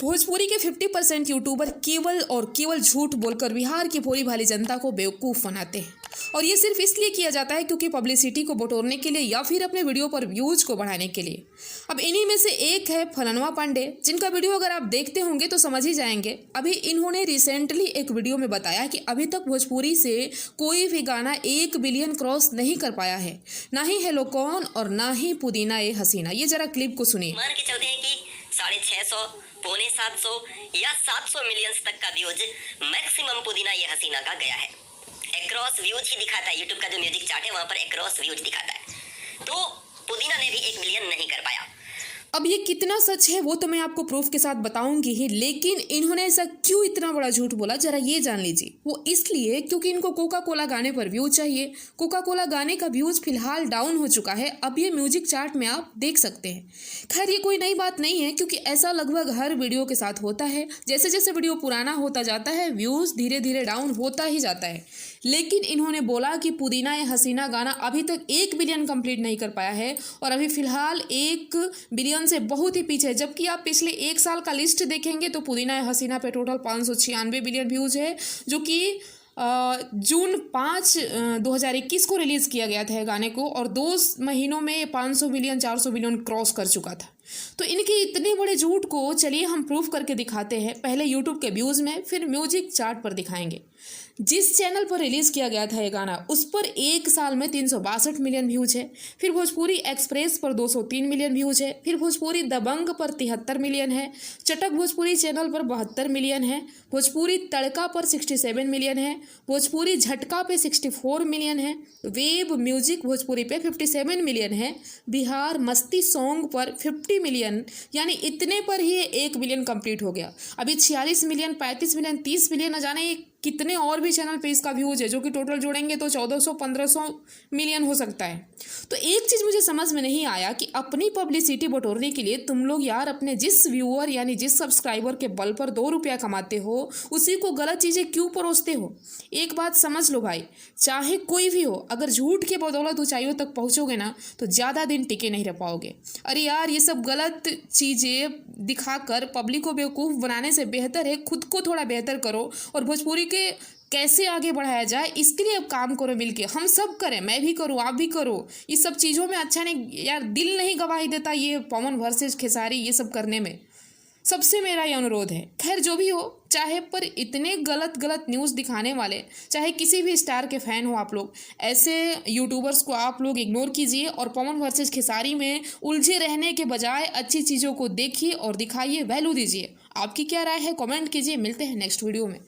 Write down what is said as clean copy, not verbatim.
भोजपुरी के 50% यूट्यूबर केवल और केवल झूठ बोलकर बिहार की भोली भाली जनता को बेवकूफ़ बनाते हैं। और ये सिर्फ इसलिए किया जाता है क्योंकि पब्लिसिटी को बटोरने के लिए या फिर अपने वीडियो पर व्यूज को बढ़ाने के लिए। अब इन्हीं में से एक है फलनवा पांडे, जिनका वीडियो अगर आप देखते होंगे तो समझ ही जाएंगे। अभी इन्होंने रिसेंटली एक वीडियो में बताया कि अभी तक भोजपुरी से कोई भी गाना 1 बिलियन क्रॉस नहीं कर पाया है, ना ही हेलो कौन और ना ही पुदीना ये हसीना। ये जरा क्लिप को सुनिए। मान के चलते हैं कि 650, 650 या 700 मिलियंस तक का व्यूज मैक्सिमम पुदीना ये हसीना का गया है। एक्रॉस व्यूज ही दिखाता है, यूट्यूब का जो म्यूजिक चार्ट है वहां पर एक्रॉस व्यूज दिखाता है। तो पुदीना ने भी 1 मिलियन नहीं कर पाया। अब ये कितना सच है वो तो मैं आपको प्रूफ के साथ बताऊंगी ही, लेकिन इन्होंने ऐसा क्यों इतना बड़ा झूठ बोला जरा ये जान लीजिए। वो इसलिए क्योंकि इनको कोका कोला गाने पर व्यूज चाहिए। कोका कोला गाने का व्यूज फिलहाल डाउन हो चुका है, अब ये म्यूजिक चार्ट में आप देख सकते हैं। खैर ये कोई नई बात नहीं है, क्योंकि ऐसा लगभग हर वीडियो के साथ होता है। जैसे जैसे वीडियो पुराना होता जाता है व्यूज धीरे धीरे डाउन होता ही जाता है। लेकिन इन्होंने बोला कि पुदीना ये हसीना गाना अभी तक 1 बिलियन कंप्लीट नहीं कर पाया है और अभी फिलहाल 1 बिलियन से बहुत ही पीछे है। जबकि आप पिछले 1 साल का लिस्ट देखेंगे तो पुदीना ये हसीना पे टोटल 596 बिलियन व्यूज है, जो कि जून 5, 2021 को रिलीज़ किया गया था गाने को, और 2 महीनों में 500 बिलियन 400 बिलियन क्रॉस कर चुका था। तो इनके इतने बड़े झूठ को चलिए हम प्रूफ करके दिखाते हैं। पहले यूट्यूब के व्यूज़ में, फिर म्यूजिक चार्ट पर दिखाएंगे। जिस चैनल पर रिलीज़ किया गया था ये गाना, उस पर 1 साल में 362 मिलियन व्यूज है। फिर भोजपुरी एक्सप्रेस पर 203 मिलियन व्यूज है। फिर भोजपुरी दबंग पर 73 मिलियन है। चटक भोजपुरी चैनल पर 72 मिलियन है। भोजपुरी तड़का पर 67 मिलियन है। भोजपुरी झटका पे 64 मिलियन है। वेब म्यूजिक भोजपुरी पे 57 मिलियन है। बिहार मस्ती सॉन्ग पर 50 मिलियन, यानी इतने पर ही 1 बिलियन कंप्लीट हो गया। अभी 46 मिलियन, 35 मिलियन, 30 मिलियन, न जाने कितने और भी चैनल पे इसका व्यूज है, जो कि टोटल जोड़ेंगे तो 1400-1500 मिलियन हो सकता है। तो एक चीज़ मुझे समझ में नहीं आया कि अपनी पब्लिसिटी बटोरने के लिए तुम लोग यार अपने जिस व्यूअर यानी जिस सब्सक्राइबर के बल पर 2 रुपया कमाते हो, उसी को गलत चीज़ें क्यों परोसते हो। एक बात समझ लो भाई, चाहे कोई भी हो, अगर झूठ के बदौलत ऊंचाइयों तक पहुँचोगे ना तो ज़्यादा दिन टिके नहीं रह पाओगे। अरे यार ये सब गलत चीज़ें दिखाकर पब्लिक को बेवकूफ़ बनाने से बेहतर है खुद को थोड़ा बेहतर करो और भोजपुरी कैसे आगे बढ़ाया जाए इसके लिए अब काम करो मिलके। हम सब करें, मैं भी करूँ, आप भी करो। इस सब चीज़ों में अच्छा नहीं यार, दिल नहीं गवाही देता ये पवन वर्सेस खेसारी ये सब करने में। सबसे मेरा ये अनुरोध है। खैर जो भी हो, चाहे पर इतने गलत न्यूज़ दिखाने वाले, चाहे किसी भी स्टार के फ़ैन हो आप लोग, ऐसे यूट्यूबर्स को आप लोग इग्नोर कीजिए और पवन वर्सेस खेसारी में उलझे रहने के बजाय अच्छी चीज़ों को देखिए और दिखाइए, वैल्यू दीजिए। आपकी क्या राय है कमेंट कीजिए। मिलते हैं नेक्स्ट वीडियो में।